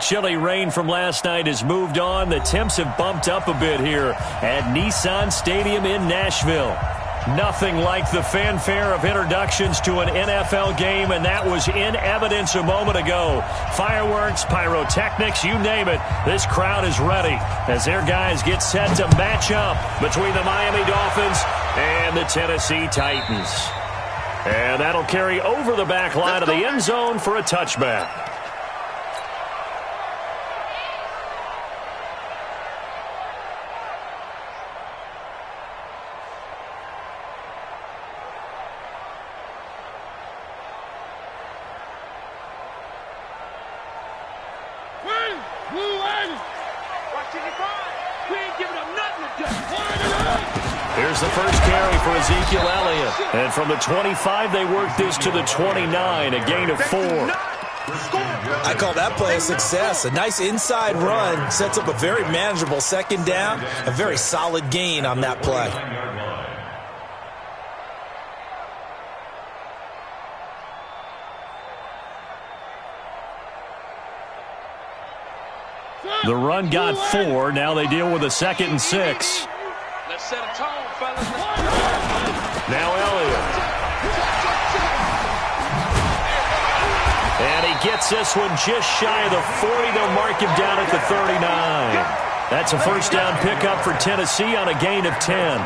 chilly rain from last night has moved on. The temps have bumped up a bit here at Nissan Stadium in Nashville. Nothing like the fanfare of introductions to an NFL game, and that was in evidence a moment ago. Fireworks, pyrotechnics, you name it. This crowd is ready as their guys get set to match up between the Miami Dolphins and the Tennessee Titans. And that'll carry over the back line of the end zone for a touchback. Here's the first carry for Ezekiel Elliott. And from the 25, they work this to the 29, a gain of 4. I call that play a success. A nice inside run sets up a very manageable second down. A very solid gain on that play. The run got 4. Now they deal with a 2nd and 6. Let's set a tone, fellas. Now Elliott. And he gets this one just shy of the 40. They'll mark him down at the 39. That's a first down pickup for Tennessee on a gain of 10.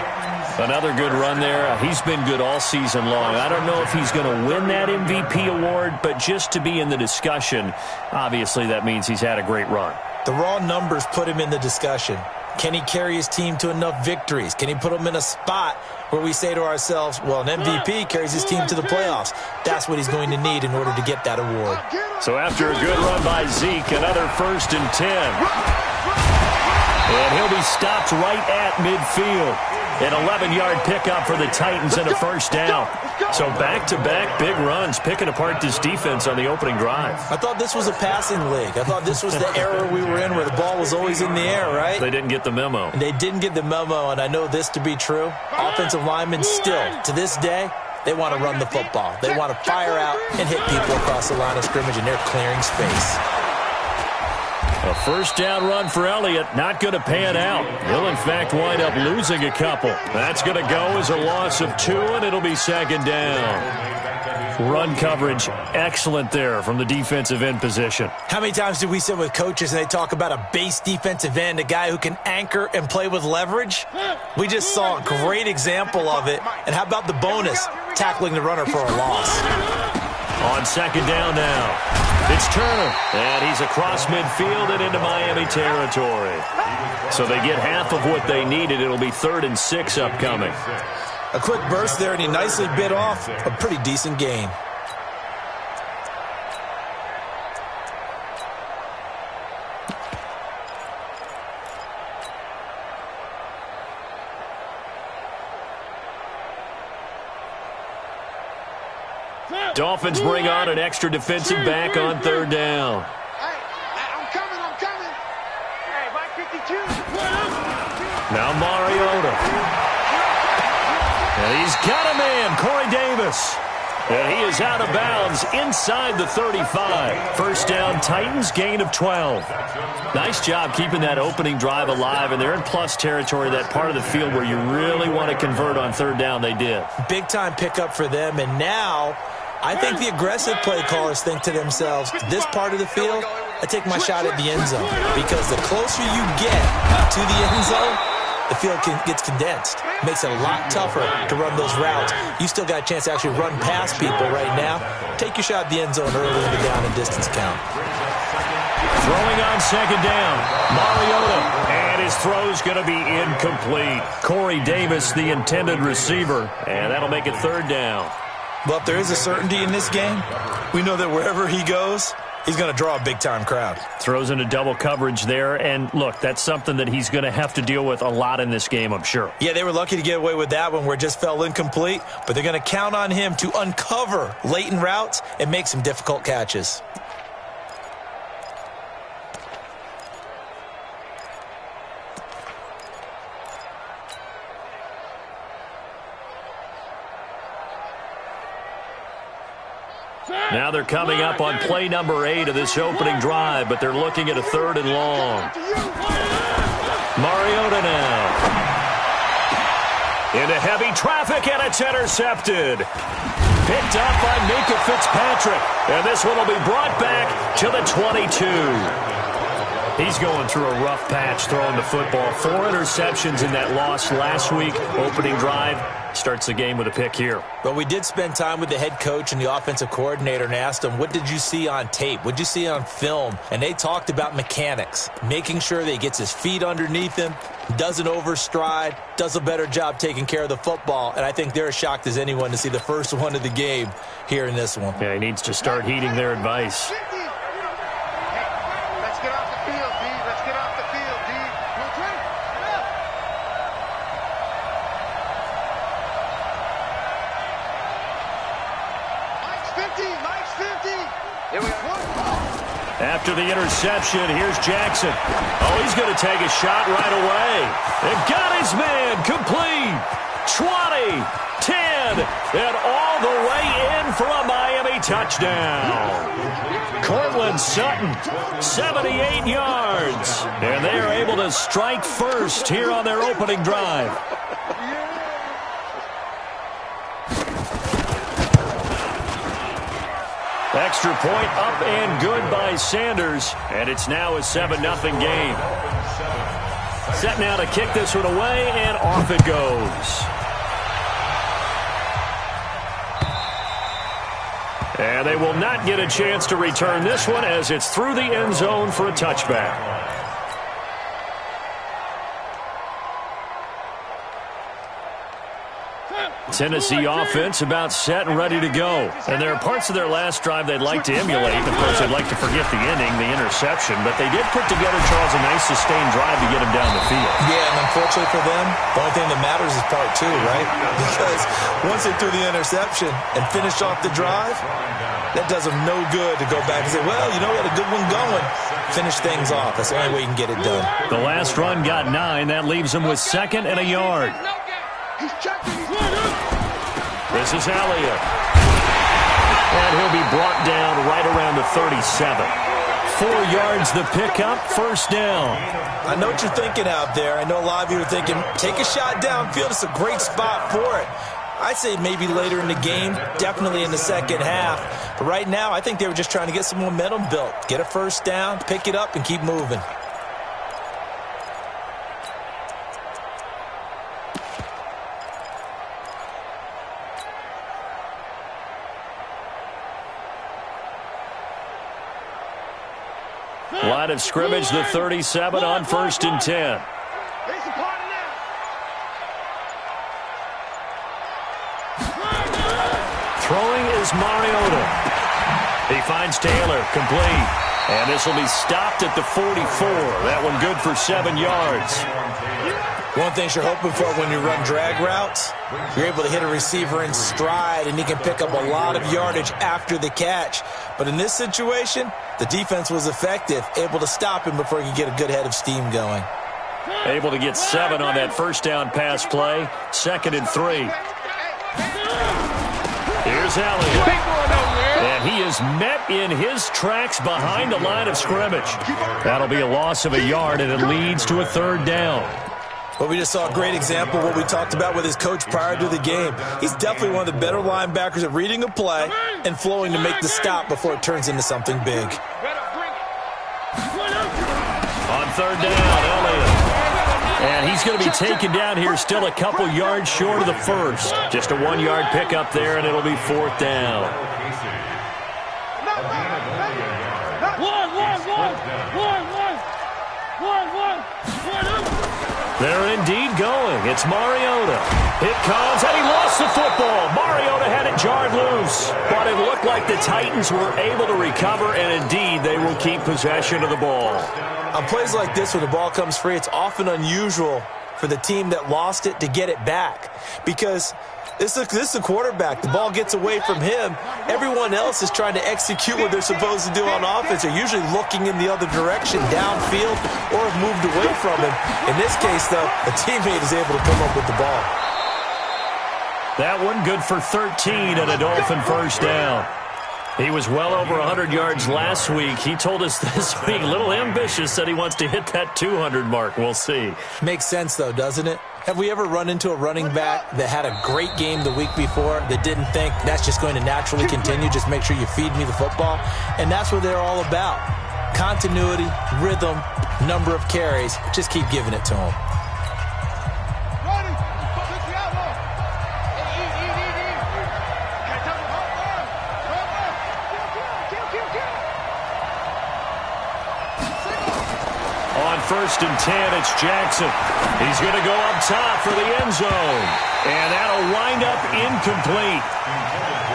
Another good run there. He's been good all season long. I don't know if he's going to win that MVP award, but just to be in the discussion, obviously that means he's had a great run. The raw numbers put him in the discussion. Can he carry his team to enough victories? Can he put them in a spot where we say to ourselves, well, an MVP carries his team to the playoffs. That's what he's going to need in order to get that award. So after a good run by Zeke, another 1st and 10. And he'll be stopped right at midfield. An 11-yard pickup for the Titans and a first down. So back-to-back big runs, picking apart this defense on the opening drive. I thought this was a passing league. I thought this was the era we were in where the ball was always in the air, right? They didn't get the memo. And they didn't get the memo, and I know this to be true. Offensive linemen still, to this day, they want to run the football. They want to fire out and hit people across the line of scrimmage, and they're clearing space. A first down run for Elliott, not going to pan out. He'll, in fact, wind up losing a couple. That's going to go as a loss of 2, and it'll be 2nd down. Run coverage, excellent there from the defensive end position. How many times do we sit with coaches and they talk about a base defensive end, a guy who can anchor and play with leverage? We just saw a great example of it. And how about the bonus, tackling the runner for a loss? On 2nd down now. It's Turner, and he's across midfield and into Miami territory. So they get half of what they needed. It'll be 3rd and 6 upcoming. A quick burst there, and he nicely bit off a pretty decent gain. Dolphins bring on an extra defensive back on 3rd down. Hey, I'm coming. Hey, Mike 52. Now Mariota. And he's got a man, Corey Davis. And he is out of bounds inside the 35. First down, Titans, gain of 12. Nice job keeping that opening drive alive, and they're in plus territory, that part of the field where you really want to convert on 3rd down. They did. Big-time pickup for them, and now I think the aggressive play callers think to themselves, this part of the field, I take my shot at the end zone. Because the closer you get to the end zone, the field gets condensed. Makes it a lot tougher to run those routes. You still got a chance to actually run past people right now. Take your shot at the end zone early in the down and distance count. Throwing on 2nd down, Mariota. And his throw's going to be incomplete. Corey Davis, the intended receiver. And that'll make it 3rd down. Well, if there is a certainty in this game, we know that wherever he goes, he's going to draw a big-time crowd. Throws into double coverage there, and look, that's something that he's going to have to deal with a lot in this game, I'm sure. Yeah, they were lucky to get away with that one where it just fell incomplete, but they're going to count on him to uncover latent routes and make some difficult catches. Now they're coming up on play number 8 of this opening drive, but they're looking at a 3rd and long. Mariota now. Into heavy traffic, and it's intercepted. Picked up by Minka Fitzpatrick, and this one will be brought back to the 22. He's going through a rough patch throwing the football. 4 interceptions in that loss last week. Opening drive starts the game with a pick here. But we did spend time with the head coach and the offensive coordinator and asked them, what did you see on tape? What did you see on film? And they talked about mechanics, making sure that he gets his feet underneath him, doesn't overstride, does a better job taking care of the football. And I think they're as shocked as anyone to see the first one of the game here in this one. Yeah, he needs to start heeding their advice. After the interception, here's Jackson. Oh, he's going to take a shot right away. And got his man complete. 20, 10, and all the way in for a Miami touchdown. Cortland Sutton, 78 yards. And they are able to strike first here on their opening drive. Extra point up and good by Sanders, and it's now a 7-0 game. Set now to kick this one away, and off it goes. And they will not get a chance to return this one as it's through the end zone for a touchback. Tennessee offense about set and ready to go. And there are parts of their last drive they'd like to emulate. Of course, they'd like to forget the ending, the interception. But they did put together, Charles, a nice sustained drive to get him down the field. Yeah, and unfortunately for them, the only thing that matters is part 2, right? Because once they threw the interception and finished off the drive, that does them no good to go back and say, well, you know, we had a good one going. Finish things off. That's the only way you can get it done. The last run got 9. That leaves them with 2nd and a yard. This is Elliott. And he'll be brought down right around the 37. 4 yards the pickup, first down. I know what you're thinking out there. I know a lot of you are thinking, take a shot downfield. It's a great spot for it. I'd say maybe later in the game, definitely in the second half. But right now, I think they were just trying to get some momentum built. Get a first down, pick it up, and keep moving. Line of scrimmage, the 37 on 1st and 10. Throwing is Mariota. He finds Taylor, complete. And this will be stopped at the 44. That one good for 7 yards. One thing you're hoping for when you run drag routes, you're able to hit a receiver in stride, and he can pick up a lot of yardage after the catch. But in this situation, the defense was effective, able to stop him before he could get a good head of steam going. Able to get 7 on that first down pass play. 2nd and 3. Here's Elliott. And he is met in his tracks behind the line of scrimmage. That'll be a loss of a yard, and it leads to a 3rd down. Well, we just saw a great example of what we talked about with his coach prior to the game. He's definitely one of the better linebackers at reading a play and flowing to make the stop before it turns into something big. On 3rd down, Elliott. And he's going to be taken down here still a couple yards short of the first. Just a 1-yard pickup there, and it'll be 4th down. They're indeed going. It's Mariota. It comes, and he lost the football. Mariota had it jarred loose. But it looked like the Titans were able to recover, and indeed they will keep possession of the ball. On plays like this, when the ball comes free, it's often unusual for the team that lost it to get it back. Because this is the quarterback. The ball gets away from him. Everyone else is trying to execute what they're supposed to do on offense. They're usually looking in the other direction, downfield, or have moved away from him. In this case, though, a teammate is able to come up with the ball. That one good for 13 and a Dolphin first down. He was well over 100 yards last week. He told us this week, a little ambitious, said he wants to hit that 200 mark. We'll see. Makes sense, though, doesn't it? Have we ever run into a running back that had a great game the week before that didn't think that's just going to naturally continue? Just make sure you feed me the football. And that's what they're all about. Continuity, rhythm, number of carries. Just keep giving it to them. First and 10, it's Jackson. He's going to go up top for the end zone. And that'll wind up incomplete.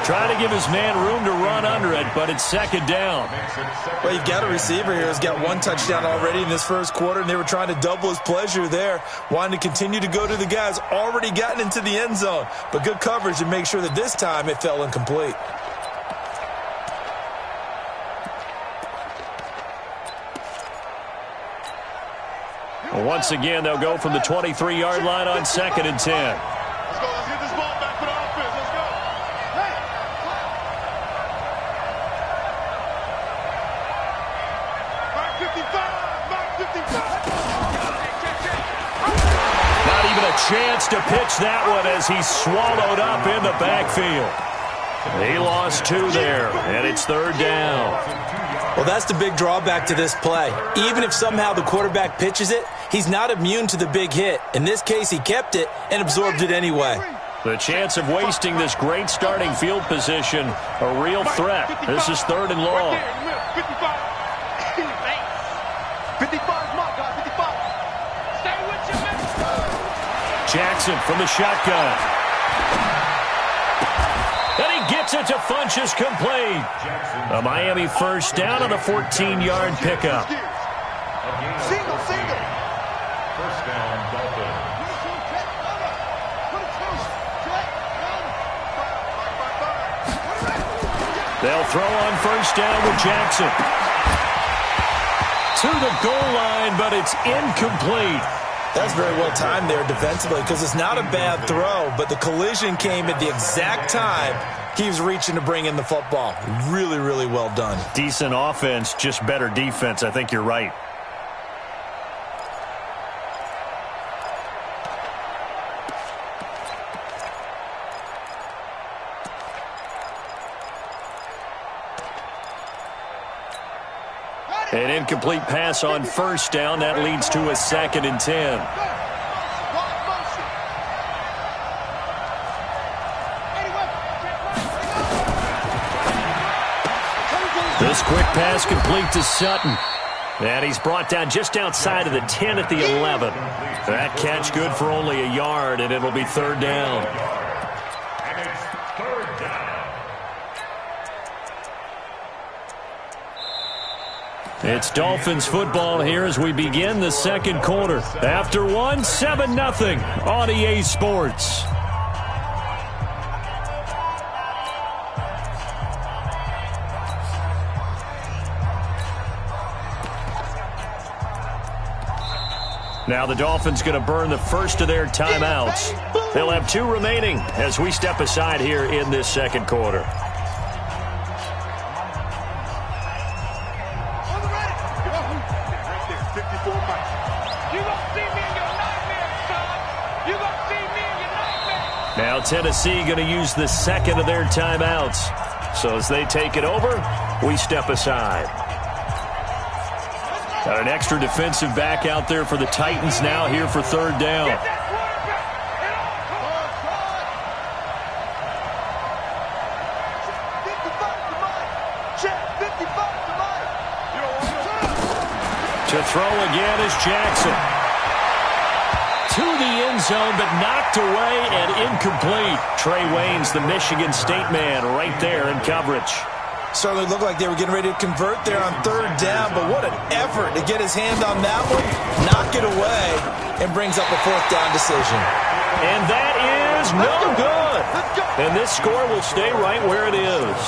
Trying to give his man room to run under it, but it's second down. Well, you've got a receiver here who's got one touchdown already in this first quarter, and they were trying to double his pleasure there, wanting to continue to go to the guys already gotten into the end zone. But good coverage to make sure that this time it fell incomplete. Once again, they'll go from the 23-yard line on second and 10. Let's go. Let's get this ball back for the offense. Let's go. Hey. Mark 55. Mark 55. Not even a chance to pitch that one as he's swallowed up in the backfield. He lost 2 there, and it's third down. Well, that's the big drawback to this play. Even if somehow the quarterback pitches it, he's not immune to the big hit. In this case, he kept it and absorbed it anyway. The chance of wasting this great starting field position, a real threat. This is third and long. 55. 55 mark, guys. 55. Stay with you, man. Jackson from the shotgun. And he gets it to Funchess complete. A Miami first down on a 14-yard pickup. Single. First down, Dolphins. They'll throw on first down with Jackson. To the goal line, but it's incomplete. That's very well timed there defensively because it's not a bad throw, but the collision came at the exact time he was reaching to bring in the football. Really, really well done. Decent offense, just better defense. I think you're right. An incomplete pass on first down. That leads to a second and 10. This quick pass complete to Sutton. And he's brought down just outside of the 10 at the 11. That catch good for only a yard, and it'll be third down. It's Dolphins football here as we begin the second quarter. After one, 7-0 on EA Sports. Now the Dolphins going to burn the first of their timeouts. They'll have 2 remaining as we step aside here in this second quarter. Now Tennessee going to use the second of their timeouts. So as they take it over, we step aside. Got an extra defensive back out there for the Titans now here for third down. To throw again is Jackson. To the end zone, but knocked away and incomplete. Trey Waynes, the Michigan State man, right there in coverage. Certainly looked like they were getting ready to convert there on third down, but what an effort to get his hand on that one, knock it away, and brings up a fourth down decision. And that is no good. And this score will stay right where it is.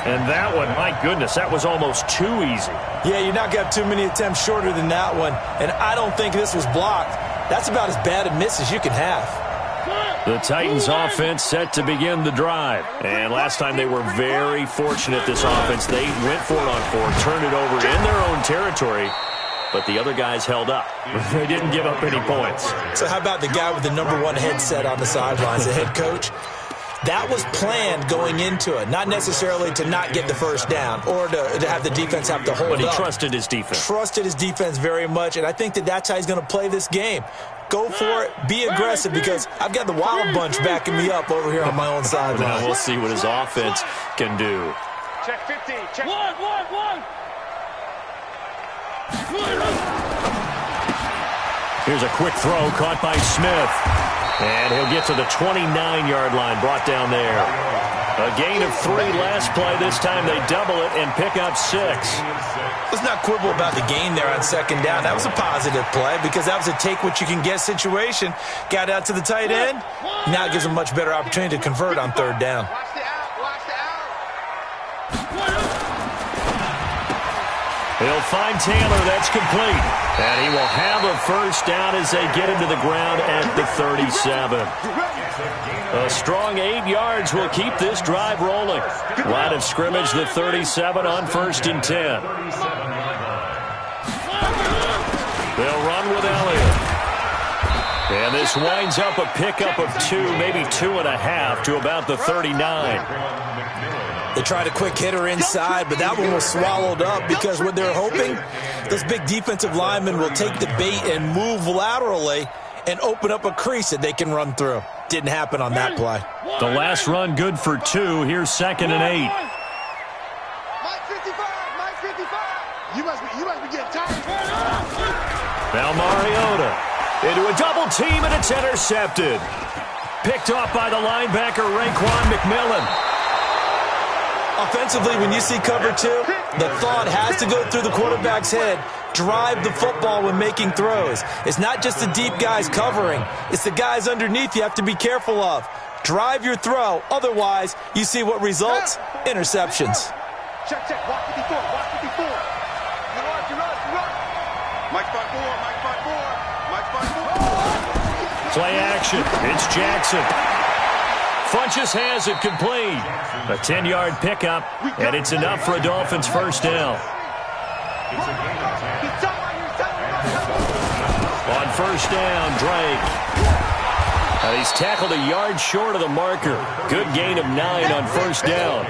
And that one, my goodness, that was almost too easy. Yeah, you're not going to have too many attempts shorter than that one, and I don't think this was blocked. That's about as bad a miss as you can have. The Titans offense set to begin the drive. And last time they were very fortunate, this offense. They went for it on 4, turned it over in their own territory, but the other guys held up. They didn't give up any points. So how about the guy with the #1 headset on the sidelines, the head coach? That was planned going into it, not necessarily to not get the first down or to have the defense have to hold up. But he trusted his defense. Trusted his defense very much, and I think that's how he's going to play this game. Go for it. Be aggressive, because I've got the Wild Bunch backing me up over here on my own sideline. Now we'll see what his offense can do. Check 50. Check. One. Here's a quick throw caught by Smith. And he'll get to the 29-yard line, brought down there. A gain of 3 last play. This time they double it and pick up 6. Let's not quibble about the gain there on second down. That was a positive play, because that was a take-what-you-can-get situation. Got out to the tight end. Now it gives them a much better opportunity to convert on third down. Watch the out. Watch the out. He'll find Taylor. That's complete. And he will have a first down as they get into the ground at the 37. A strong 8 yards will keep this drive rolling. Line of scrimmage, the 37 on 1st and 10. They'll run with Elliott. And this winds up a pickup of 2, maybe 2.5 to about the 39. They tried a quick hitter inside, but that one was swallowed up, because what they're hoping, those big defensive linemen will take the bait and move laterally and open up a crease that they can run through. Didn't happen on that play. The last run good for 2. Here's 2nd and 8. Mike 55. You must be getting tired. Now Mariota into a double team, and it's intercepted. Picked off by the linebacker, Raekwon McMillan. Offensively, when you see cover 2, the thought has to go through the quarterback's head. Drive the football when making throws. It's not just the deep guys covering. It's the guys underneath you have to be careful of. Drive your throw. Otherwise, you see what results? Interceptions. Check. Walk 54. Walk 54. You run. Mike 54. Mike 54. Play action. It's Jackson. Funches has it complete. A 10-yard pickup, and it's enough for a Dolphins first down. On first down, Drake. And he's tackled a yard short of the marker. Good gain of 9 on first down.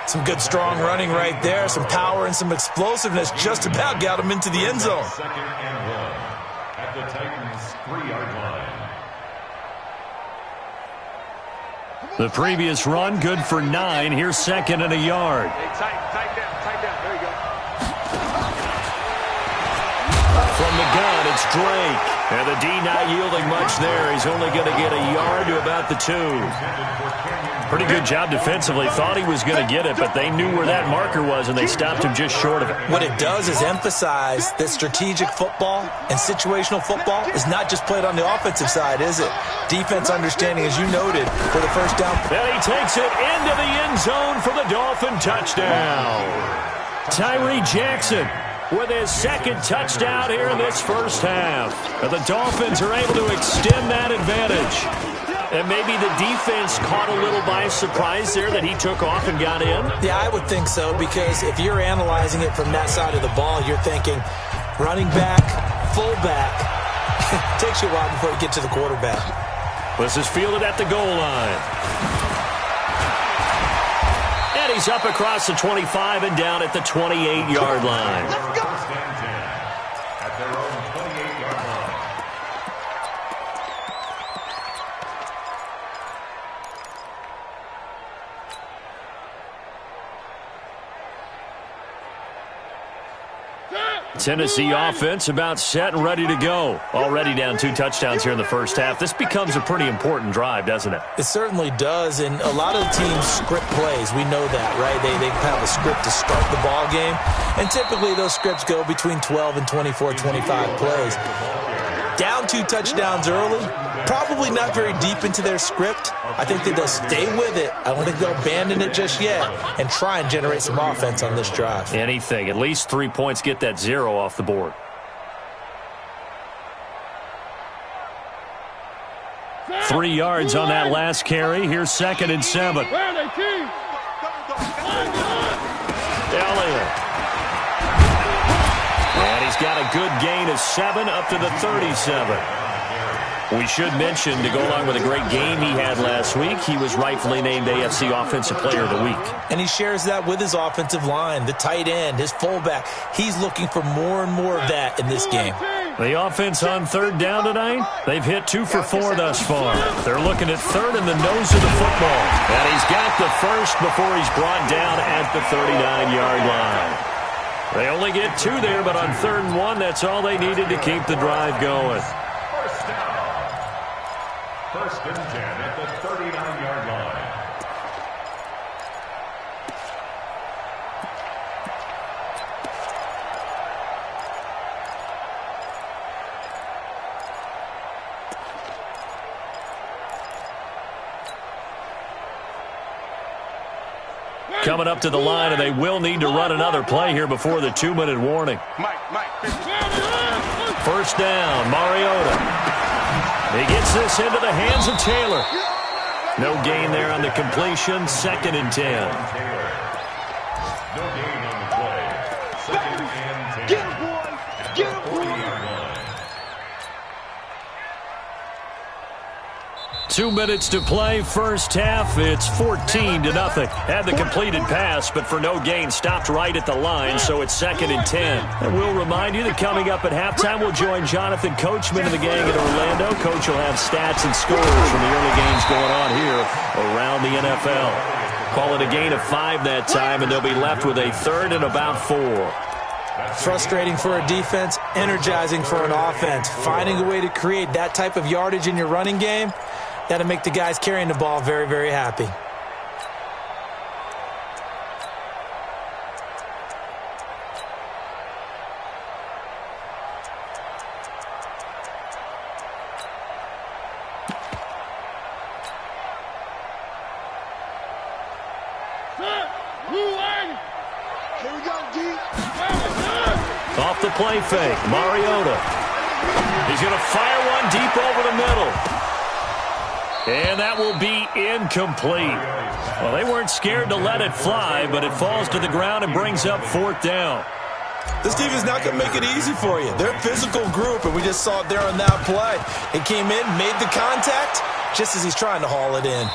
Some good strong running right there. Some power and some explosiveness just about got him into the end zone. 2nd and 1 at the Titans' 3-yard line. The previous run good for 9. Here's 2nd and a yard. Hey, tight down. There you go. From the gun, it's Drake. And the D not yielding much there. He's only going to get a yard to about the 2. Pretty good job defensively. Thought he was going to get it, but they knew where that marker was, and they stopped him just short of it. What it does is emphasize that strategic football and situational football is not just played on the offensive side, is it? Defense understanding, as you noted, for the first down. And he takes it into the end zone for the Dolphin touchdown. Tyree Jackson with his 2nd touchdown here in this first half. And the Dolphins are able to extend that advantage. And maybe the defense caught a little by surprise there that he took off and got in? Yeah, I would think so, because if you're analyzing it from that side of the ball, you're thinking running back, fullback. It takes you a while before you get to the quarterback. This is fielded at the goal line. And he's up across the 25 and down at the 28-yard line. Let's go. First and 10 at their own 28-yard line. Tennessee offense about set and ready to go. Already down 2 touchdowns here in the first half. This becomes a pretty important drive, doesn't it? It certainly does, and a lot of the teams script plays. We know that, right? They have a script to start the ball game, and typically those scripts go between 12 and 24, 25 plays. Down 2 touchdowns early, probably not very deep into their script. I think that they'll stay with it. I don't think they'll abandon it just yet and try and generate some offense on this drive. Anything. At least 3 points, get that 0 off the board. 3 yards on that last carry. Here's 2nd and 7. Elliott. And he's got a good gain of 7 up to the 37. We should mention, to go along with a great game he had last week, he was rightfully named AFC Offensive Player of the Week. And he shares that with his offensive line, the tight end, his fullback. He's looking for more and more of that in this game. The offense on 3rd down tonight, they've hit 2 for 4 thus far. They're looking at 3rd in the nose of the football. And he's got the first before he's brought down at the 39-yard line. They only get 2 there, but on 3rd and 1, that's all they needed to keep the drive going. First and 10 at the 39-yard line. Coming up to the line, and they will need to run another play here before the 2-minute warning. First down, Mariota. He gets this into the hands of Taylor. No gain there on the completion. 2nd and 10. No gain on the play. 2nd and 10. Get him, boy! Get him, boy! 2 minutes to play, first half. It's 14-0. Had the completed pass, but for no gain, stopped right at the line, so it's 2nd and 10. And we'll remind you that coming up at halftime, we'll join Jonathan Coachman and the gang in Orlando. Coach will have stats and scores from the early games going on here around the NFL. Call it a gain of 5 that time, and they'll be left with a 3rd and about 4. Frustrating for a defense, energizing for an offense. Finding a way to create that type of yardage in your running game, that'll make the guys carrying the ball very, very happy. Here we go, D. Off the play fake, Mariota. He's going to fire one deep over the middle. And that will be incomplete. Well, they weren't scared to let it fly, but it falls to the ground and brings up 4th down. This defense is not going to make it easy for you. They're a physical group, and we just saw it there on that play. He came in, made the contact, just as he's trying to haul it in.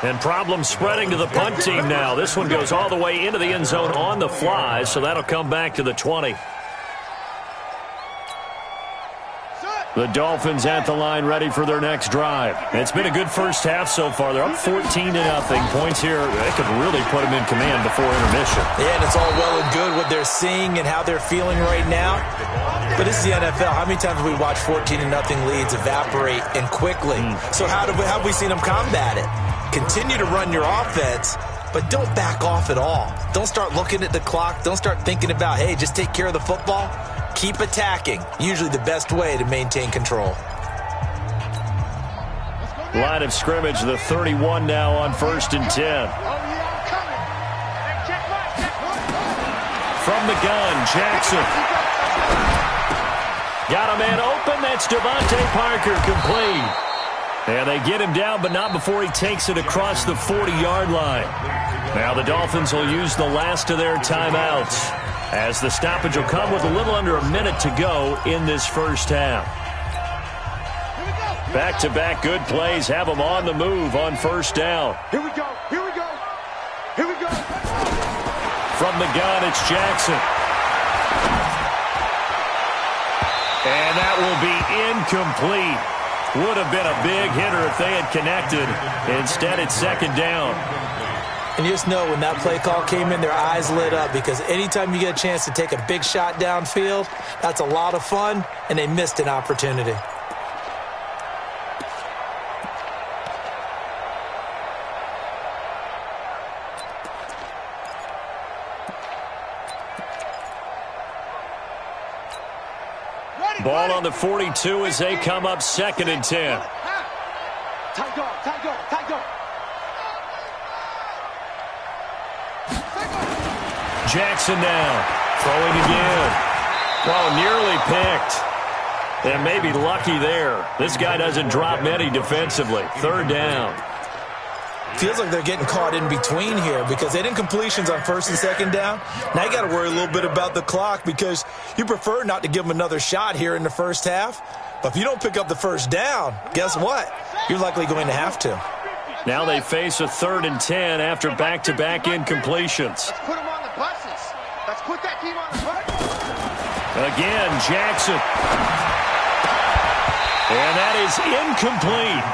And problems spreading to the punt team now. This one goes all the way into the end zone on the fly, so that'll come back to the 20. The Dolphins at the line, ready for their next drive. It's been a good first half so far. They're up 14-0. Points here, they could really put them in command before intermission. Yeah, and it's all well and good what they're seeing and how they're feeling right now. But this is the NFL. How many times have we watched 14-0 leads evaporate and quickly? So how have we seen them combat it? Continue to run your offense, but don't back off at all. Don't start looking at the clock. Don't start thinking about, hey, just take care of the football. Keep attacking. Usually the best way to maintain control. Line of scrimmage, the 31 now on 1st and 10. From the gun, Jackson. Got a man open. That's Devontae Parker, complete. And they get him down, but not before he takes it across the 40-yard line. Now the Dolphins will use the last of their timeouts, as the stoppage will come with a little under a minute to go in this first half. Back-to-back good plays have them on the move on 1st down. Here we go. Here we go. Here we go. From the gun, it's Jackson. And that will be incomplete. Would have been a big hitter if they had connected. Instead, it's 2nd down. And you just know when that play call came in, their eyes lit up, because anytime you get a chance to take a big shot downfield, that's a lot of fun, and they missed an opportunity. Ball on the 42 as they come up 2nd and 10. Tight go, tight go, tight go. Jackson now, throwing again. Oh, nearly picked. And maybe lucky there. This guy doesn't drop many defensively. Third down. Feels like they're getting caught in between here because they didn't completions on first and second down. Now you got to worry a little bit about the clock because you prefer not to give them another shot here in the first half. But if you don't pick up the first down, guess what? You're likely going to have to. Now they face a 3rd and 10 after back-to-back incompletions. Let's put them on the buses. Let's put that team on the bus. Again, Jackson. And that is incomplete.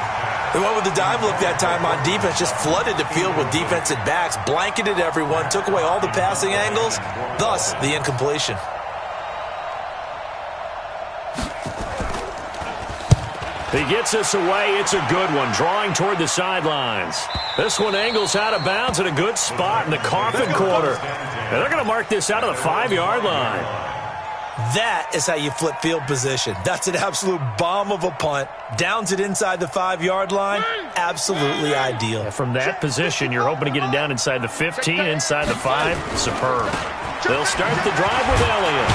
They went with the dive look that time on defense, just flooded the field with defensive backs, blanketed everyone, took away all the passing angles, thus the incompletion. He gets us away. It's a good one, drawing toward the sidelines. This one angles out of bounds at a good spot in the coffin corner. And they're going to mark this out of the 5-yard line. That is how you flip field position. That's an absolute bomb of a punt. Downs it inside the 5-yard line. Absolutely ideal. Yeah, from that position, you're hoping to get it down inside the 15, inside the 5. Superb. They'll start the drive with Elliott.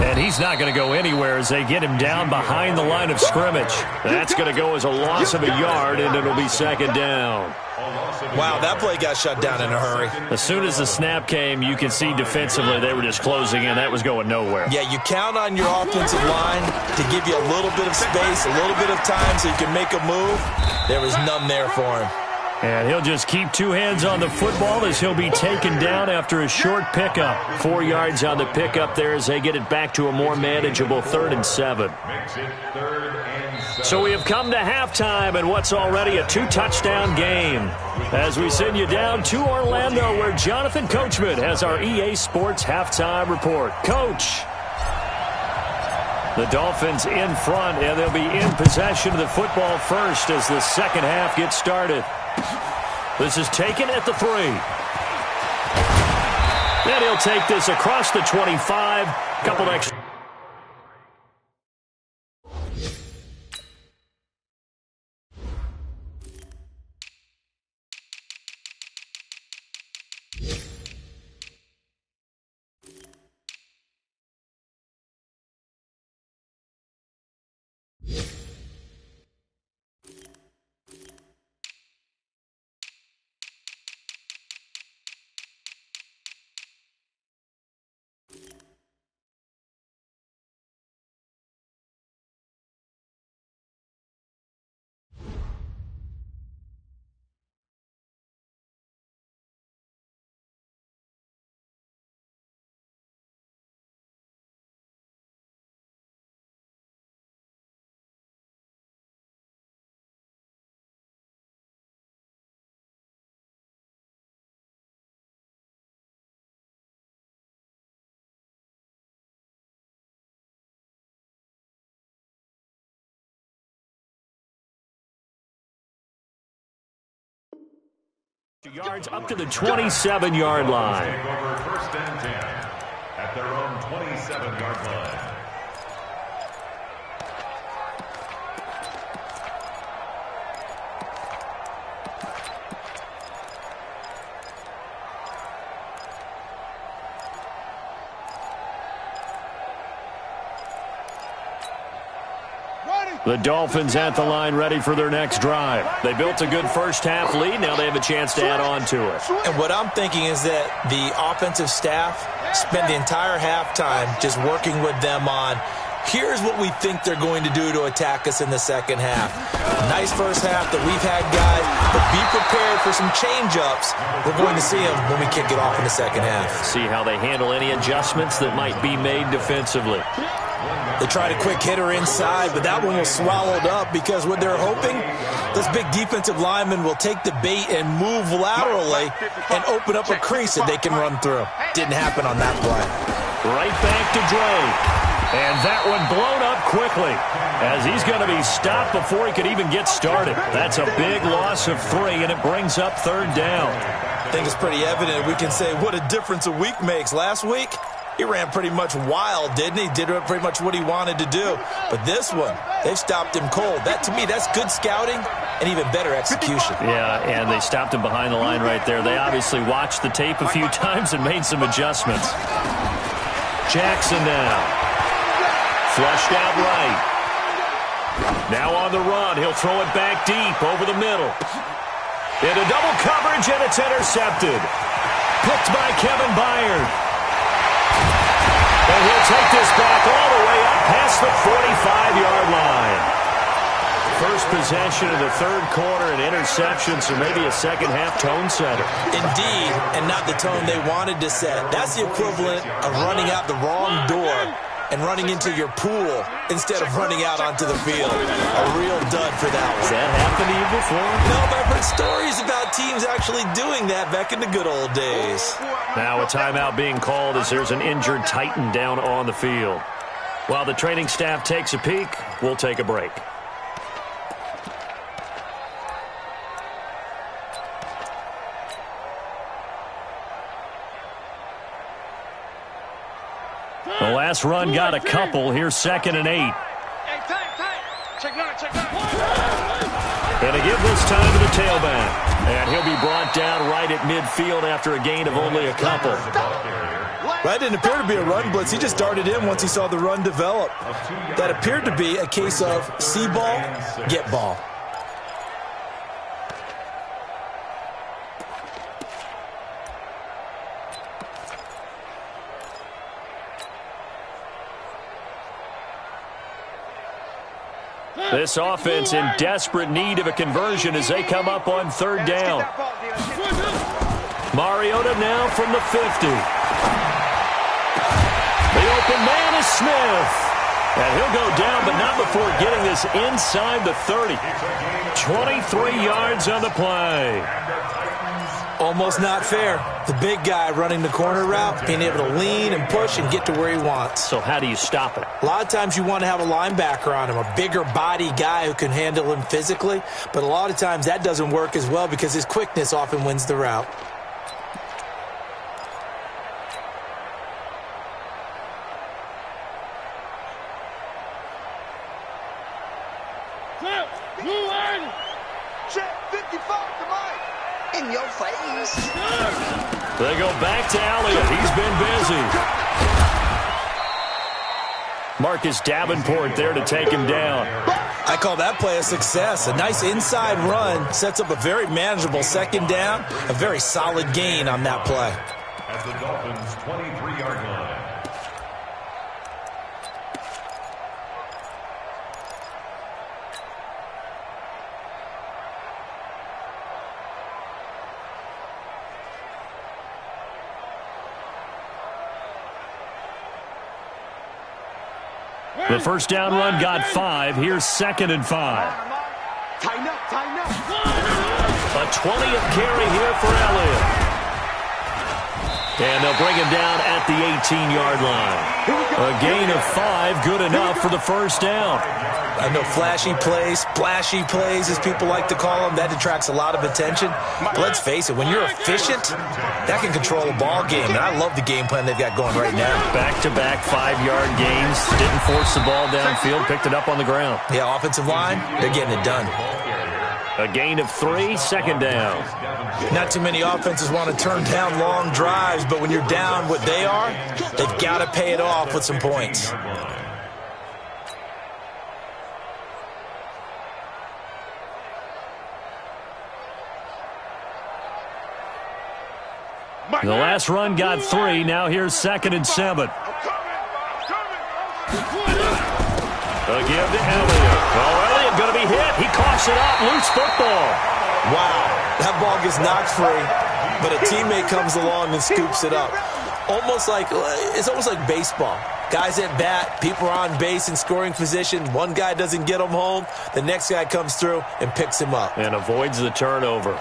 And he's not going to go anywhere as they get him down behind the line of scrimmage. That's going to go as a loss of a yard, and it'll be 2nd down. Wow, that play got shut down in a hurry. As soon as the snap came, you can see defensively they were just closing in. That was going nowhere. Yeah, you count on your offensive line to give you a little bit of space, a little bit of time so you can make a move. There was none there for him. And he'll just keep 2 hands on the football as he'll be taken down after a short pickup. 4 yards on the pickup there as they get it back to a more manageable 3rd and 7. So we have come to halftime in what's already a 2-touchdown game. As we send you down to Orlando where Jonathan Coachman has our EA Sports halftime report. Coach. The Dolphins in front, and they'll be in possession of the football first as the second half gets started. This is taken at the 3. And he'll take this across the 25. Couple extra. Yards up to the 27-yard line. First and 10 at their own 27-yard line. The Dolphins at the line ready for their next drive. They built a good first half lead. Now they have a chance to add on to it. And what I'm thinking is that the offensive staff spent the entire halftime just working with them on, here's what we think they're going to do to attack us in the second half. Nice first half that we've had, guys, but be prepared for some change-ups. We're going to see them when we kick it off in the second half. See how they handle any adjustments that might be made defensively. They tried a quick hitter inside, but that one was swallowed up because what they're hoping, this big defensive lineman will take the bait and move laterally and open up a crease that they can run through. Didn't happen on that play. Right back to Drake. And that one blown up quickly as he's going to be stopped before he could even get started. That's a big loss of 3, and it brings up 3rd down. I think it's pretty evident. We can say what a difference a week makes. Last week, he ran pretty much wild, didn't he? Did pretty much what he wanted to do. But this one, they've stopped him cold. That, to me, that's good scouting and even better execution. Yeah, and they stopped him behind the line right there. They obviously watched the tape a few times and made some adjustments. Jackson now. Flushed out right. Now on the run, he'll throw it back deep over the middle. Into double coverage, and it's intercepted. Picked by Kevin Byard. And he'll take this back all the way up past the 45-yard line. First possession of the third quarter, an interception, so maybe a second-half tone setter. Indeed, and not the tone they wanted to set. That's the equivalent of running out the wrong door and running into your pool instead of running out onto the field. A real dud for that one. Has that happened to you before? No, but I've heard stories about teams actually doing that back in the good old days. Now a timeout being called as there's an injured Titan down on the field. While the training staff takes a peek, we'll take a break. The last run got a couple. Here's 2nd and 8. Hey, check line. And a give this time to the tailback. And he'll be brought down right at midfield after a gain of only a couple. That didn't appear to be a run blitz. He just darted in once he saw the run develop. That appeared to be a case of see ball, get ball. This offense in desperate need of a conversion as they come up on 3rd down. Mariota now from the 50. The open man is Smith. And he'll go down, but not before getting this inside the 30. 23 yards on the play. Almost not fair. The big guy running the corner route, being able to lean and push and get to where he wants. So how do you stop it? A lot of times you want to have a linebacker on him, a bigger body guy who can handle him physically. But a lot of times that doesn't work as well because his quickness often wins the route. Check 55 to Mike. In your face. They go back to Elliott. He's been busy. Marcus Davenport there to take him down. I call that play a success. A nice inside run sets up a very manageable 2nd down. A very solid gain on that play. At the Dolphins' 23-yard line. The first down run got 5. Here's 2nd and 5. Tighten up. A 20th carry here for Elliott. And they'll bring him down at the 18-yard line. A gain of 5, good enough for the first down. I know flashy plays, splashy plays, as people like to call them, that attracts a lot of attention. But let's face it, when you're efficient, that can control a ball game. And I love the game plan they've got going right now. Back-to-back 5-yard gains. Didn't force the ball downfield, picked it up on the ground. Yeah, offensive line, they're getting it done. A gain of 3, 2nd down. Not too many offenses want to turn down long drives, but when you're down what they are, they've got to pay it off with some points. The last run got 3. Now here's 2nd and 7. A give to Elliott. Oh, Elliott going to be hit. He coughs it up. Loose football. Wow. That ball gets knocked free, but a teammate comes along and scoops it up. It's almost like baseball. Guys at bat, people are on base in scoring position. One guy doesn't get him home. The next guy comes through and picks him up. And avoids the turnover.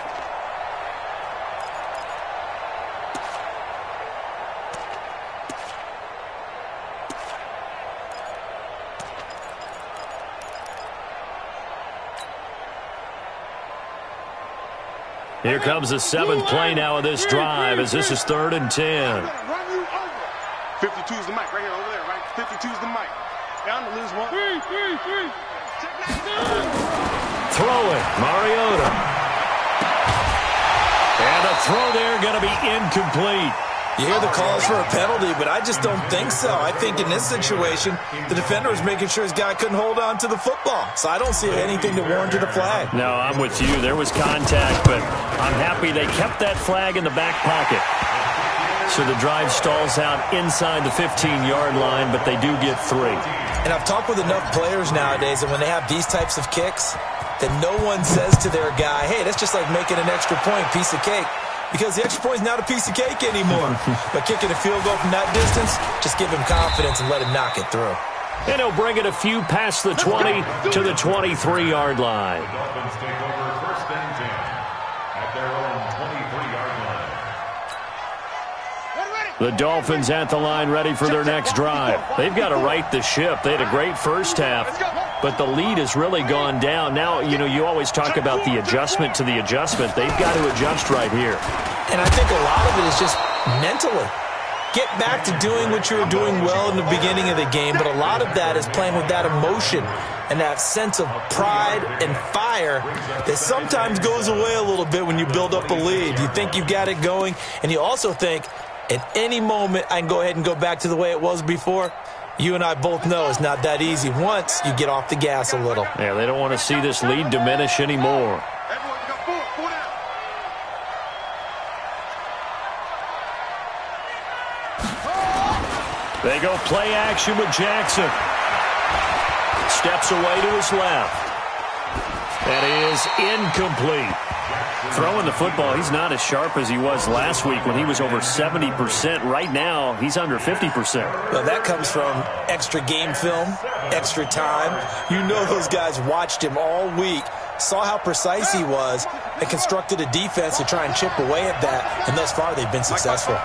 Here comes the 7th play now of this drive as this is 3rd and 10. 52's the mic right here over there, right? 52's the mic. Down to lose one. Throw it, Mariota. And a throw there going to be incomplete. You hear the calls for a penalty, but I just don't think so. I think in this situation, the defender was making sure his guy couldn't hold on to the football. So I don't see anything to warrant a flag. No, I'm with you. There was contact, but I'm happy they kept that flag in the back pocket. So the drive stalls out inside the 15-yard line, but they do get 3. And I've talked with enough players nowadays that when they have these types of kicks, that no one says to their guy, hey, that's just like making an extra point, piece of cake. Because the extra point is not a piece of cake anymore. But kicking a field goal from that distance, just give him confidence and let him knock it through. And he'll bring it a few past the 20 to the 23-yard line. The Dolphins take over 1st and 10 at their own 23-yard line. The Dolphins at the line ready for their next drive. They've got to right the ship. They had a great first half, but the lead has really gone down. Now, you know, you always talk about the adjustment to the adjustment. They've got to adjust right here. And I think a lot of it is just mentally. Get back to doing what you were doing well in the beginning of the game, but a lot of that is playing with that emotion and that sense of pride and fire that sometimes goes away a little bit when you build up a lead. You think you've got it going, and you also think, at any moment, I can go ahead and go back to the way it was before. You and I both know it's not that easy once you get off the gas a little. Yeah, they don't want to see this lead diminish anymore. They go play action with Jackson. Steps away to his left. That is incomplete. Throwing the football, he's not as sharp as he was last week when he was over 70%. Right now, he's under 50%. Well, that comes from extra game film, extra time. You know those guys watched him all week, saw how precise he was, and constructed a defense to try and chip away at that, and thus far they've been successful.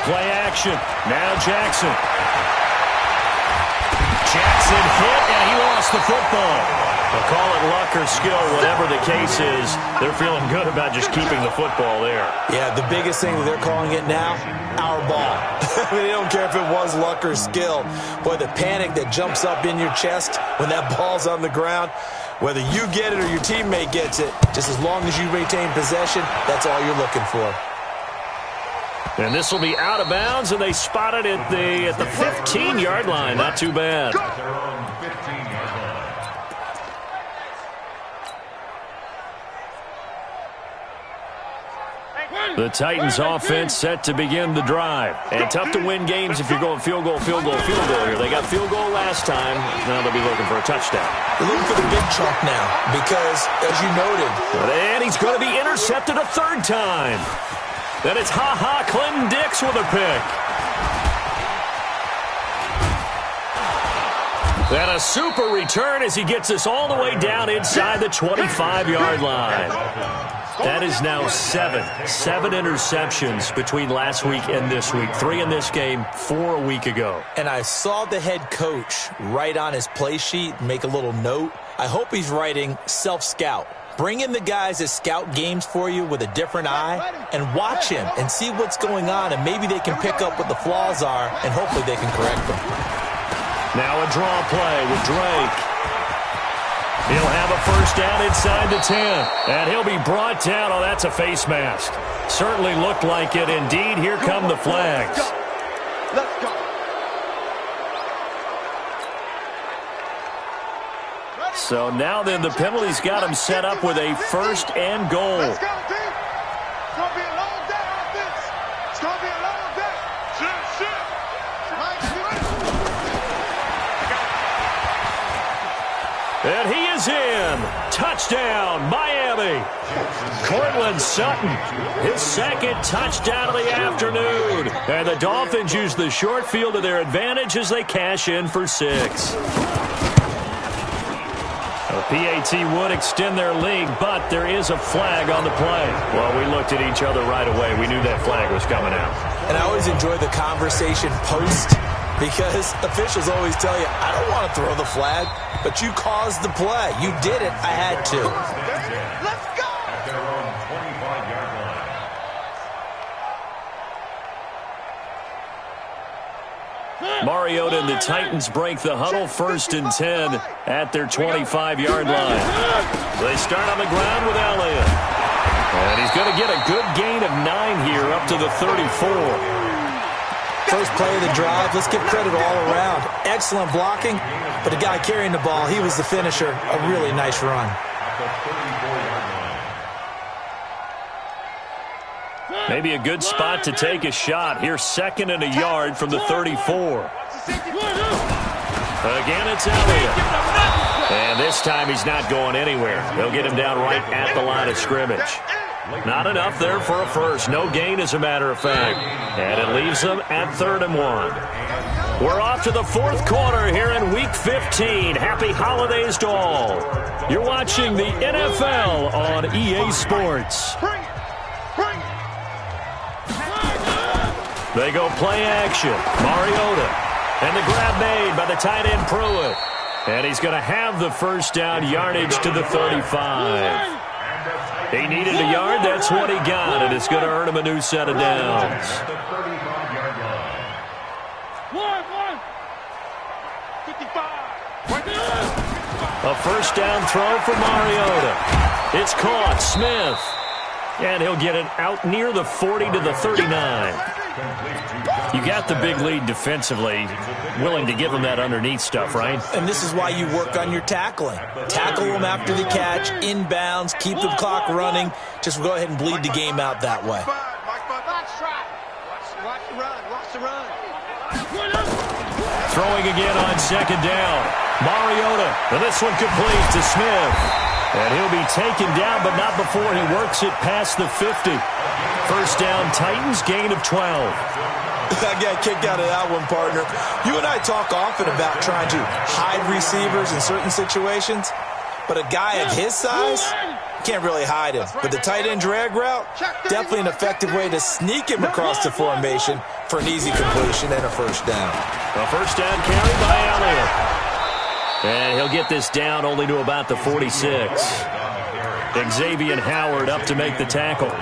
Play action. Now Jackson. Jackson hit, and he lost the football. They'll call it luck or skill, whatever the case is. They're feeling good about just keeping the football there. Yeah, the biggest thing that they're calling it now, our ball. I mean, they don't care if it was luck or skill. Boy, the panic that jumps up in your chest when that ball's on the ground, whether you get it or your teammate gets it, just as long as you retain possession, that's all you're looking for. And this will be out of bounds, and they spot it at the 15-yard line. Not too bad. At their own 15-yard line. The Titans offense set to begin the drive. And tough to win games if you're going field goal here. They got field goal last time. Now they'll be looking for a touchdown. They're looking for the big chunk now because, as you noted. And he's going to be intercepted a 3rd time. Then it's Clinton Dix with a pick. And a super return as he gets us all the way down inside the 25-yard line. That is now 7 interceptions between last week and this week. 3 in this game, 4 a week ago. And I saw the head coach write on his play sheet, make a little note. I hope he's writing self-scout. Bring in the guys that scout games for you with a different eye and watch him and see what's going on, and maybe they can pick up what the flaws are, and hopefully they can correct them. Now a draw play with Drake. He'll have a 1st down inside the 10, and he'll be brought down. Oh, that's a face mask. Certainly looked like it. Indeed, here come the flags. Let's go. So now then the penalty's got him set up with a 1st and goal. Let's go, team. It's going to be a long day on this. It's going to be a long day. Shit. And he is in. Touchdown, Miami. Cortland Sutton, his 2nd touchdown of the afternoon. And the Dolphins use the short field to their advantage as they cash in for 6. PAT would extend their lead, but there is a flag on the play. Well, we looked at each other right away. We knew that flag was coming out. And I always enjoy the conversation post because officials always tell you, I don't want to throw the flag, but you caused the play. You did it. I had to. Let's go. At their own 25-yard line. Mariota and the Titans break the huddle, 1st and 10 at their 25-yard line. They start on the ground with Elliott. And he's going to get a good gain of 9 here up to the 34. First play of the drive, let's give credit all around. Excellent blocking, but the guy carrying the ball, he was the finisher. A really nice run. Maybe a good spot to take a shot. Here's 2nd and a yard from the 34. Again, it's Elliott. And this time he's not going anywhere. They'll get him down right at the line of scrimmage. Not enough there for a first. No gain, as a matter of fact. And it leaves them at 3rd and 1. We're off to the 4th quarter here in Week 15. Happy holidays to all. You're watching the NFL on EA Sports. They go play action. Mariota. And the grab made by the tight end Pruitt. And he's going to have the first down, yardage to the 35. He needed a yard. That's what he got. And it's going to earn him a new set of downs. A first down throw for Mariota. It's caught. Smith. And he'll get it out near the 40 to the 39. You got the big lead defensively, willing to give him that underneath stuff, right? And this is why you work on your tackling. Tackle them after the catch, inbounds, keep the clock running. Just go ahead and bleed the game out that way. Throwing again on 2nd down. Mariota, and this one complete to Smith. And he'll be taken down, but not before he works it past the 50. First down, Titans, gain of 12. I got kicked out of that one, partner. You and I talk often about trying to hide receivers in certain situations, but a guy of his size can't really hide him. But the tight end drag route, definitely an effective way to sneak him across the formation for an easy completion and a first down. A first down carry by Elliott. And he'll get this down only to about the 46. Xavier Howard up to make the tackle.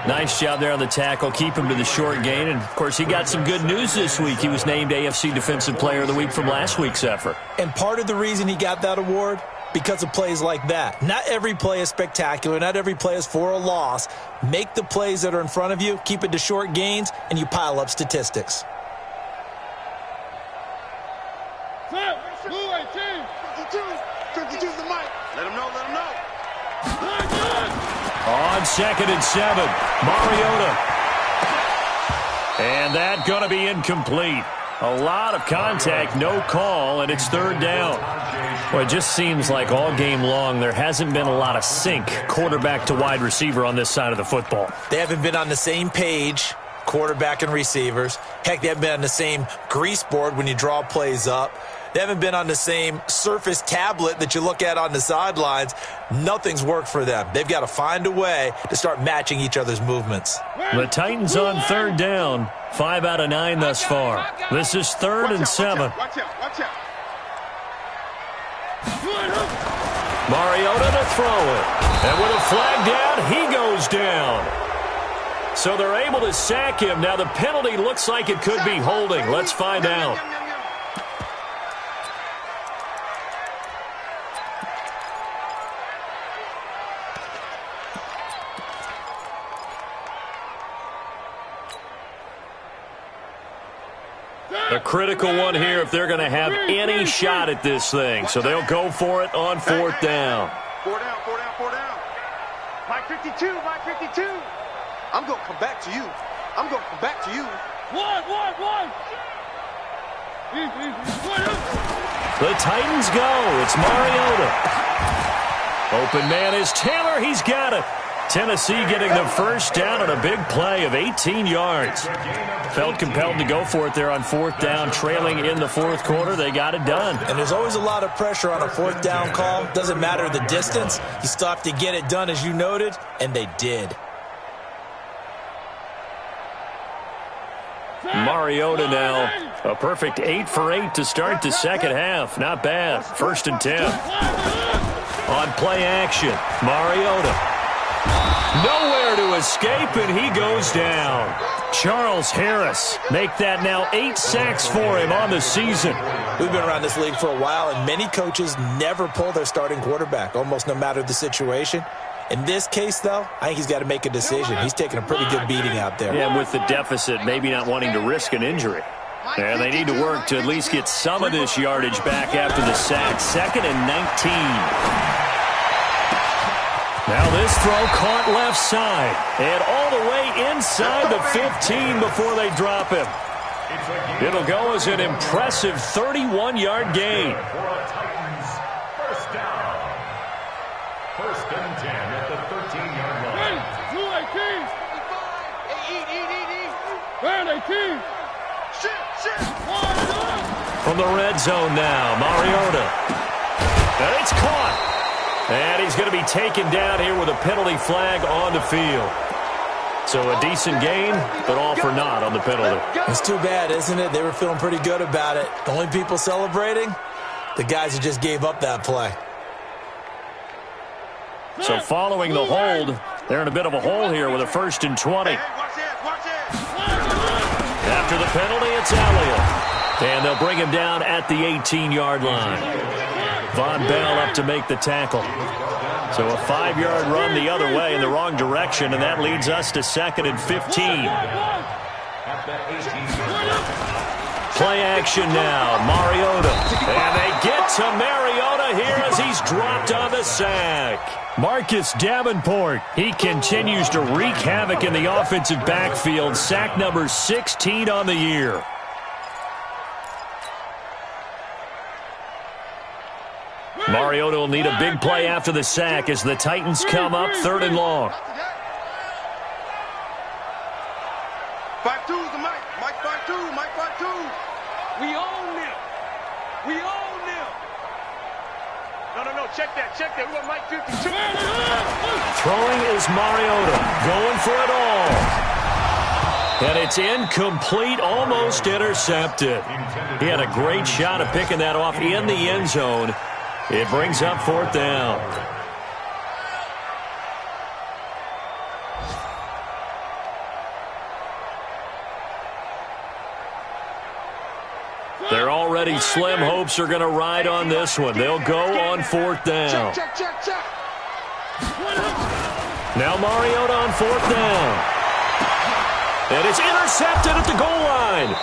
Nice job there on the tackle. Keep him to the short gain. And, of course, he got some good news this week. He was named AFC Defensive Player of the Week from last week's effort. And part of the reason he got that award, because of plays like that. Not every play is spectacular. Not every play is for a loss. Make the plays that are in front of you, keep it to short gains, and you pile up statistics. On 2nd and 7, Mariota. And that going to be incomplete. A lot of contact, no call, and it's 3rd down. Well, it just seems like all game long there hasn't been a lot of sync quarterback to wide receiver on this side of the football. They haven't been on the same page, quarterback and receivers. Heck, they haven't been on the same grease board when you draw plays up. They haven't been on the same Surface tablet that you look at on the sidelines. Nothing's worked for them. They've got to find a way to start matching each other's movements. The Titans on 3rd down. 5 out of 9 thus far. This is 3rd and 7. Mariota to throw it. And with a flag down, he goes down. So they're able to sack him. Now the penalty looks like it could be holding. Let's find out. A critical one here if they're going to have any shot at this thing. So they'll go for it on 4th down. 4 down. Mike 52. I'm going to come back to you. One. The Titans go. It's Mariota. Open man is Taylor. He's got it. Tennessee getting the first down on a big play of 18 yards. Felt compelled to go for it there on 4th down, trailing in the 4th quarter. They got it done. And there's always a lot of pressure on a 4th down call. Doesn't matter the distance. You still have to get it done, as you noted, and they did. Mariota now, a perfect 8 for 8 to start the second half. Not bad. 1st and 10. On play action, Mariota. Nowhere to escape, and he goes down. Charles Harris make that now 8 sacks for him on the season. We've been around this league for a while, and many coaches never pull their starting quarterback, almost no matter the situation. In this case, though, I think he's got to make a decision. He's taking a pretty good beating out there. Yeah, with the deficit, maybe not wanting to risk an injury. And they need to work to at least get some of this yardage back after the sack. 2nd and 19. Now this throw caught left side. And all the way inside the 15 before they drop him. It'll go as an impressive 31-yard gain. First down. 1st and 10 at the 13-yard line. From the red zone now, Mariota. And it's caught. And he's going to be taken down here with a penalty flag on the field. So a decent gain, but all for naught on the penalty. It's too bad, isn't it? They were feeling pretty good about it. The only people celebrating, the guys who just gave up that play. So following the hold, they're in a bit of a hole here with a 1st and 20. After the penalty, it's Elliott. And they'll bring him down at the 18-yard line. Von Bell up to make the tackle. So a 5-yard run the other way in the wrong direction, and that leads us to 2nd and 15. Play action now, Mariota. And they get to Mariota here as he's dropped on the sack. Marcus Davenport, he continues to wreak havoc in the offensive backfield. Sack number 16 on the year. Mariota will need a big play after the sack as the Titans come up 3rd and long. 5-2's the Mike. Mike 5-2. Mike 5-2. We own them. We own them. No. Check that. We want Mike 52. Throwing is Mariota. Going for it all. And it's incomplete, almost intercepted. He had a great shot at picking that off in the end zone. It brings up 4th down. They're already slim hopes are going to ride on this one. They'll go on 4th down. Check. Now Mariota on 4th down. And it's intercepted at the goal line.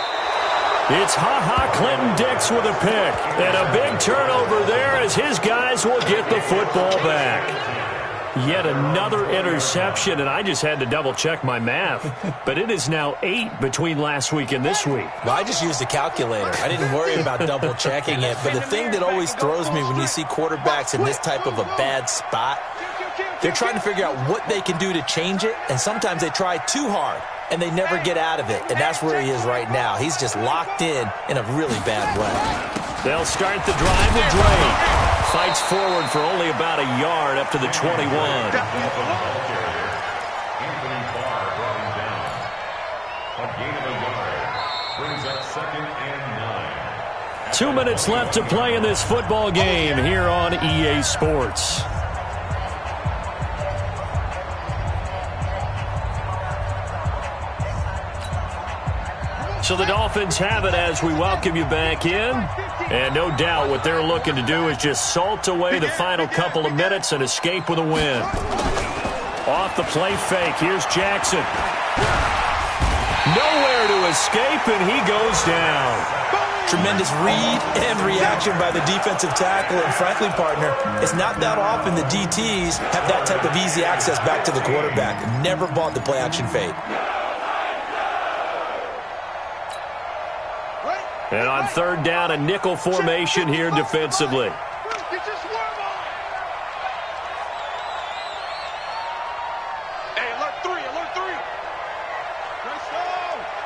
It's Clinton-Dix with a pick. And a big turnover there as his guys will get the football back. Yet another interception, and I just had to double-check my math. But it is now 8 between last week and this week. Well, I just used a calculator. I didn't worry about double-checking it. But the thing that always throws me when you see quarterbacks in this type of a bad spot, they're trying to figure out what they can do to change it, and sometimes they try too hard, and they never get out of it. And that's where he is right now. He's just locked in a really bad way. They'll start the drive with Drake. Fights forward for only about a yard up to the 21. Anthony Barr brought him down. A gain of a yard. Brings up 2nd and 9. 2 minutes left to play in this football game here on EA Sports. So the Dolphins have it as we welcome you back in. And no doubt what they're looking to do is just salt away the final couple of minutes and escape with a win. Off the play fake, here's Jackson. Nowhere to escape, and he goes down. Tremendous read and reaction by the defensive tackle. And frankly, partner, it's not that often the DTs have that type of easy access back to the quarterback. Never bought the play action fade. And on 3rd down, a nickel formation here defensively. Get your swerve on. Hey, alert 3. Let's go.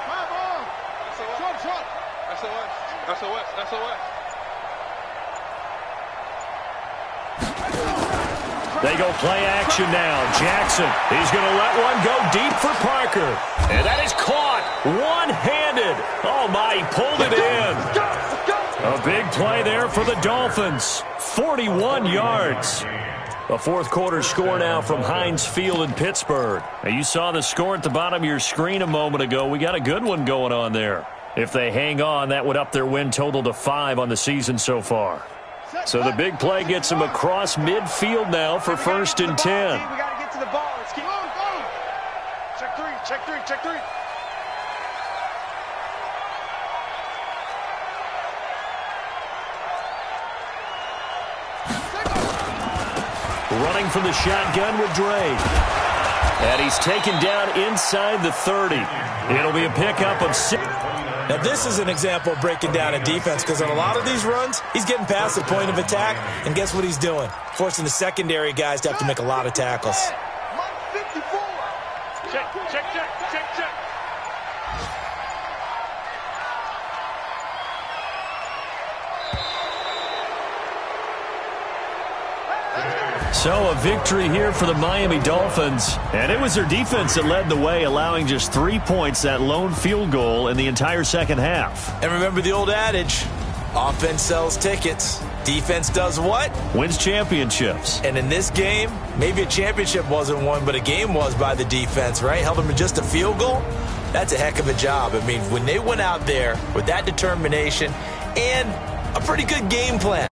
My ball. Short. SOS. They go play action now. Jackson, he's going to let one go deep for Parker. And that is caught one-handed. Oh, my, he pulled it in. A big play there for the Dolphins. 41 yards. A fourth quarter score now from Heinz Field in Pittsburgh. Now, you saw the score at the bottom of your screen a moment ago. We got a good one going on there. If they hang on, that would up their win total to 5 on the season so far. So the big play gets them across midfield now for 1st and 10. We got to get to the ball. Let's keep going. Check three, check three, check three. Running from the shotgun with Dre. And he's taken down inside the 30. It'll be a pickup of 6. Now, this is an example of breaking down a defense because on a lot of these runs, he's getting past the point of attack, and guess what he's doing? Forcing the secondary guys to have to make a lot of tackles. Check, check, check, check, check. So a victory here for the Miami Dolphins. And it was their defense that led the way, allowing just 3 points, that lone field goal in the entire second half. And remember the old adage, offense sells tickets. Defense does what? Wins championships. And in this game, maybe a championship wasn't won, but a game was by the defense, right? Held them to just a field goal. That's a heck of a job. I mean, when they went out there with that determination and a pretty good game plan.